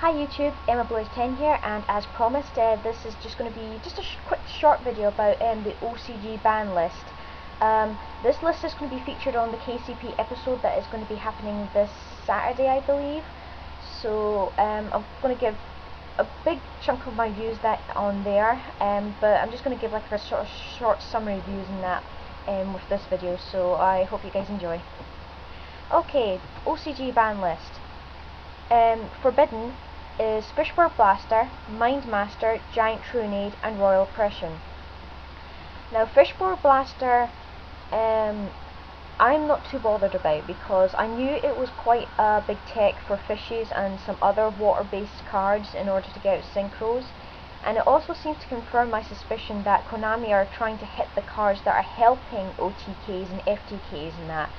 Hi YouTube, EmmaBlaze10 here, and as promised, this is just going to be just a quick short video about the OCG ban list. This list is going to be featured on the KCP episode that is going to be happening this Saturday, I believe. So I'm going to give a big chunk of my views on there, but I'm just going to give like a sort of short summary views in that with this video. So I hope you guys enjoy. Okay, OCG ban list. Forbidden is Fishboard Blaster, Mindmaster, Giant Trunade and Royal Oppression. Now Fishboard Blaster I'm not too bothered about because I knew it was quite a big tech for fishes and some other water based cards in order to get out synchros, and it also seems to confirm my suspicion that Konami are trying to hit the cards that are helping OTKs and FTKs and that,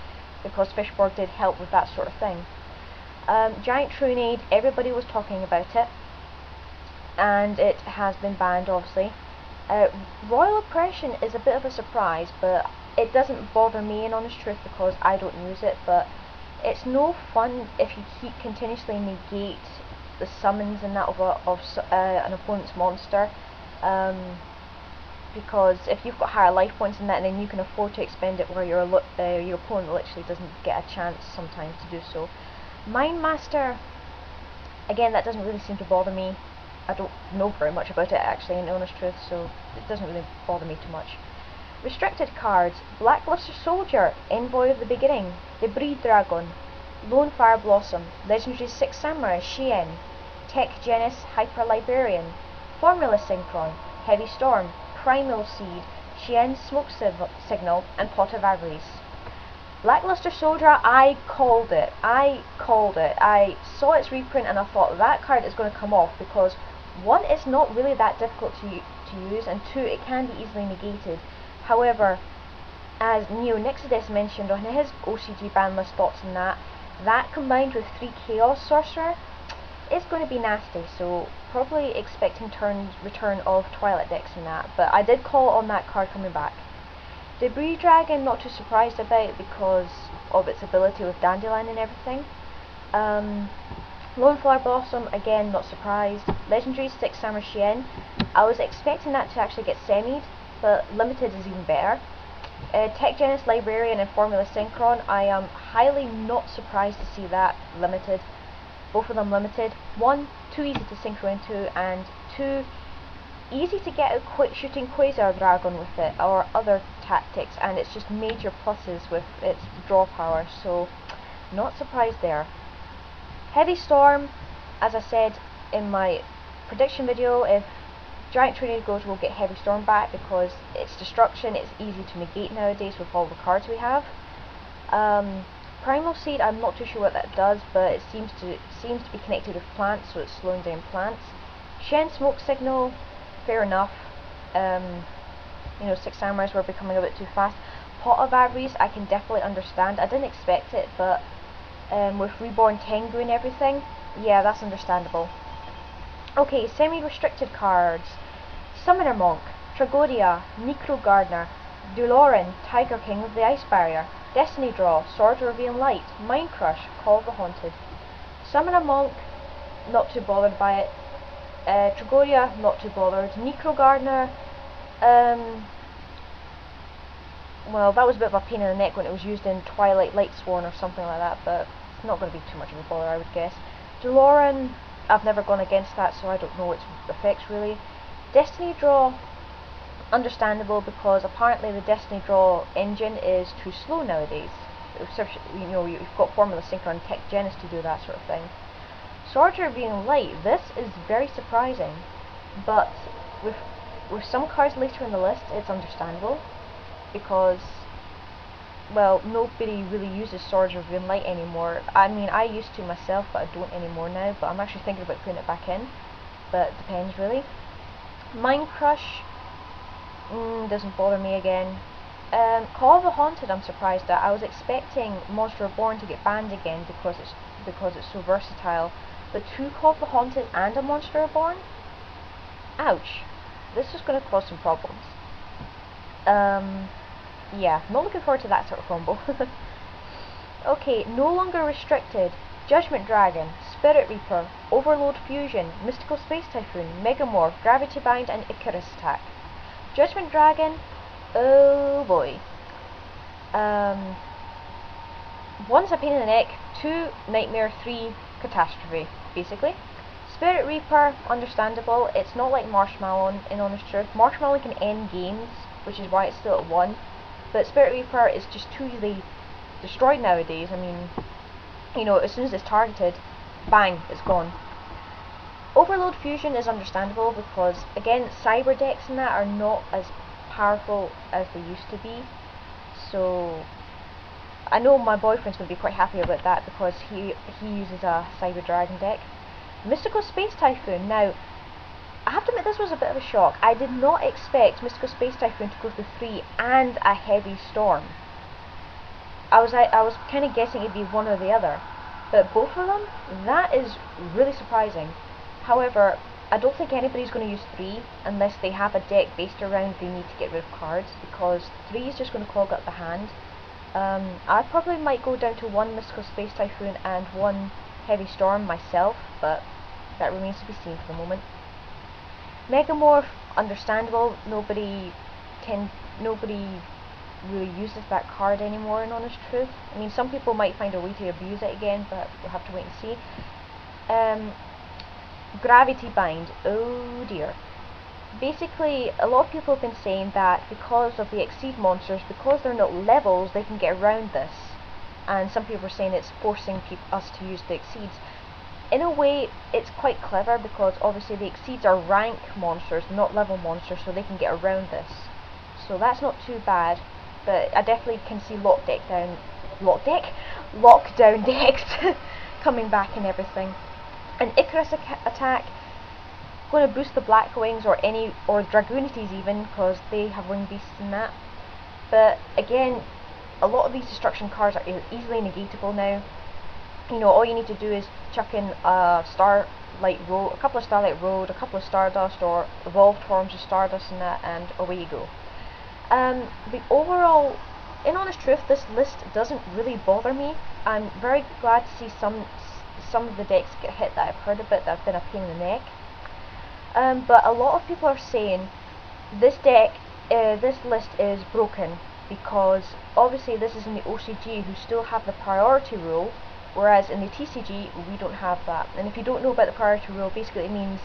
because Fishboard did help with that sort of thing. Giant Trunade, everybody was talking about it, and it has been banned obviously. Royal Oppression is a bit of a surprise, but it doesn't bother me in honest truth because I don't use it, but it's no fun if you keep continuously negate the summons and that of an opponent's monster, because if you've got higher life points in that, then you can afford to expend it where your opponent literally doesn't get a chance sometimes to do so. Mindmaster, again, that doesn't really seem to bother me. I don't know very much about it actually, in honest truth, so it doesn't really bother me too much. Restricted cards: Blackluster Soldier, Envoy of the Beginning, Debris Dragon, Lone Fire Blossom, Legendary 6 Samurai Shien, Tech Genis Hyper Librarian, Formula Synchron, Heavy Storm, Primal Seed, Shien Smoke Signal and Pot of Avarice. Blackluster Soldier, I called it. I saw its reprint and I thought that card is going to come off because one, it's not really that difficult to use, and two, it can be easily negated. However, as Neo Nixidus mentioned on his OCG ban list thoughts on that combined with 3 Chaos Sorcerer is going to be nasty, so probably expecting return of Twilight decks in that, but I did call on that card coming back. Debris Dragon, not too surprised about because of its ability with Dandelion and everything. Lone Flower Blossom, again, not surprised. Legendary 6 Samurai Shien, I was expecting that to actually get semied, but limited is even better. Tech Genis Librarian and Formula Synchron, I am highly not surprised to see that limited. Both of them limited. 1, too easy to synchro into, and 2, easy to get a quick shooting Quasar Dragon with it, or other tactics, and it's just major pluses with its draw power, so not surprised there. Heavy Storm, as I said in my prediction video, if Giant Trunade goes, we'll get Heavy Storm back because it's destruction, it's easy to negate nowadays with all the cards we have. Primal Seed, I'm not too sure what that does, but it seems to be connected with plants, so it's slowing down plants. Shen Smoke Signal, fair enough. You know, 6 Samurais were becoming a bit too fast. Pot of Avarice, I can definitely understand. I didn't expect it, but with Reborn Tengu and everything, yeah, that's understandable. Okay, semi-restricted cards: Summoner Monk, Tragodia, Necro Gardener, Duloran, Tiger King of the Ice Barrier, Destiny Draw, Sword of Revealing Light, Mind Crush, Call of the Haunted. Summoner Monk, not too bothered by it. Tragodia, not too bothered. Necro Gardener, well, that was a bit of a pain in the neck when it was used in Twilight Lightsworn or something like that, but it's not going to be too much of a bother, I would guess. Duloran, I've never gone against that, so I don't know its effects really. Destiny Draw, understandable because apparently the Destiny Draw engine is too slow nowadays. You know, you've got Formula Synchron and Tech Genis to do that sort of thing. Sword of Revealing Light, this is very surprising, but with some cards later in the list, it's understandable because, well, nobody really uses Swords of Revealing Light anymore. I mean, I used to myself, but I don't anymore now, but I'm actually thinking about putting it back in, but it depends really. Mind Crush, doesn't bother me again. Call of the Haunted, I'm surprised at. I was expecting Monster Reborn to get banned again because it's so versatile, but 2 Call of the Haunted and a Monster Reborn? Ouch. This is going to cause some problems. Yeah, not looking forward to that sort of combo. Okay, no longer restricted. Judgment Dragon, Spirit Reaper, Overload Fusion, Mystical Space Typhoon, Megamorph, Gravity Bind, and Icarus Attack. Judgment Dragon, oh boy. 1's a pain in the neck, 2 Nightmare, 3 Catastrophe, basically. Spirit Reaper, understandable. It's not like Marshmallow, in honest truth. Marshmallow can end games, which is why it's still at 1. But Spirit Reaper is just too easily destroyed nowadays. I mean, you know, as soon as it's targeted, bang, it's gone. Overload Fusion is understandable because, again, cyber decks and that are not as powerful as they used to be. So, I know my boyfriend's going to be quite happy about that because he uses a Cyber Dragon deck. Mystical Space Typhoon. Now, I have to admit this was a bit of a shock. I did not expect Mystical Space Typhoon to go to 3 and a Heavy Storm. I was kind of guessing it'd be one or the other, but both of them, that is really surprising. However, I don't think anybody's going to use 3 unless they have a deck based around they need to get rid of cards, because 3 is just going to clog up the hand. I probably might go down to 1 Mystical Space Typhoon and 1 Heavy Storm myself, but that remains to be seen for the moment. Megamorph, understandable. Nobody really uses that card anymore, in honest truth. I mean, some people might find a way to abuse it again, but we'll have to wait and see. Gravity Bind, oh dear. Basically, a lot of people have been saying that because of the Exceed monsters, because they're not levels, they can get around this. And some people are saying it's forcing us to use the Exceeds. In a way, it's quite clever because obviously the Exceeds are rank monsters, not level monsters, so they can get around this. So that's not too bad, but I definitely can see lockdown decks coming back and everything. An Icarus attack, going to boost the Black Wings or Dragoonities even, because they have wing beasts in that. But again, a lot of these destruction cards are easily negatable now. You know, all you need to do is chuck in a Starlight Road, a couple of Starlight Road, a couple of Stardust, or Evolved Forms of Stardust and that, and away you go. The overall, in honest truth, this list doesn't really bother me. I'm very glad to see some of the decks get hit that I've heard about that have been a pain in the neck. But a lot of people are saying this list is broken because obviously this is in the OCG, who still have the priority rule, whereas in the TCG we don't have that. And if you don't know about the priority rule, basically it means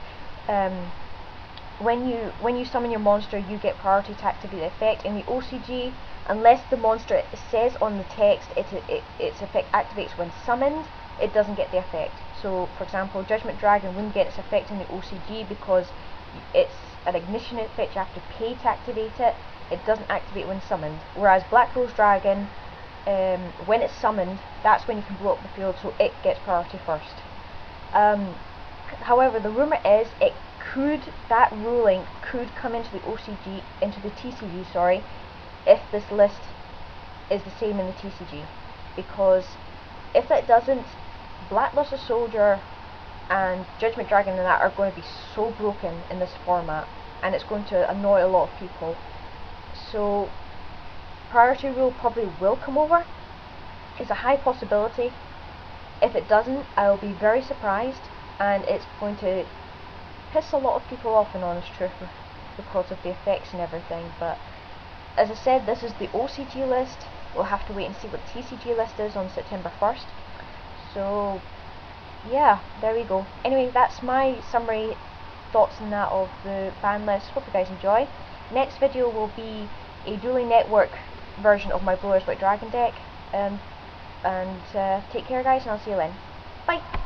when you summon your monster, you get priority to activate the effect. In the OCG, unless the monster says on the text its effect activates when summoned, it doesn't get the effect. So, for example, Judgment Dragon wouldn't get its effect in the OCG because it's an ignition effect, you have to pay to activate it. It doesn't activate when summoned. Whereas Black Rose Dragon, when it's summoned, that's when you can blow up the field, so it gets priority first. However, the rumour is that ruling could come into the TCG, sorry, if this list is the same in the TCG. Because if it doesn't, Blackluster Soldier and Judgment Dragon and that are going to be so broken in this format, and it's going to annoy a lot of people. So priority rule probably will come over. It's a high possibility. If it doesn't, I'll be very surprised, and it's going to piss a lot of people off, in honest truth, because of the effects and everything. But as I said, this is the OCG list. We'll have to wait and see what the TCG list is on September 1st. So yeah, there we go. Anyway, that's my summary thoughts on that of the ban list. Hope you guys enjoy. Next video will be a Dueling Network version of my Blowers White Dragon deck. Take care guys, and I'll see you then. Bye!